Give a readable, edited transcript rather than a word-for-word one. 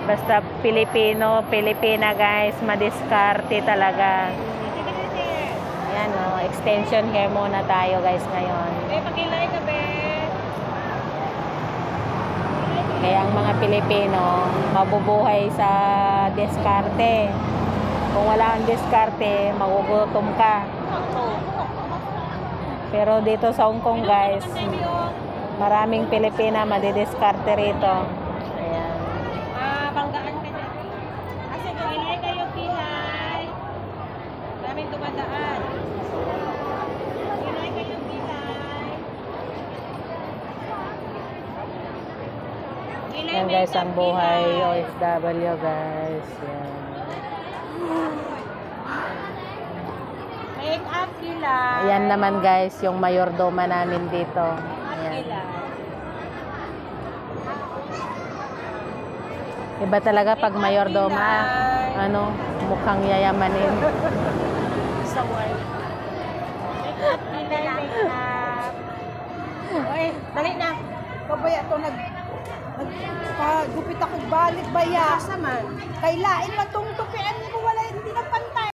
Basta Pilipino, Pilipina guys, madiskarte talaga. Ayan o, extension hair muna tayo guys ngayon. Pakilay ka, be. Kaya ang mga Pilipino, mabubuhay sa diskarte. Kung wala kang diskarte, magugutom ka. Pero dito sa Hong Kong guys, maraming Pilipina madidiskarte rito. Ayan. Banggaan ka dyan. Kasi pilay kayo, pilay. Maraming dumadaan. Pilay kayo, pilay. Yan guys, ang buhay OFW guys. Yan. Make up, pilay. Ayan naman guys, yung mayordoma namin dito. Ayan. Iba talaga pag mayordoma, ano, mukhang yayamanin. Sa white. Make up, pilay, make up. Uy, dali na. Kabaya to nagpagupit ako balik baya. Asa man? Kay lain man tungtong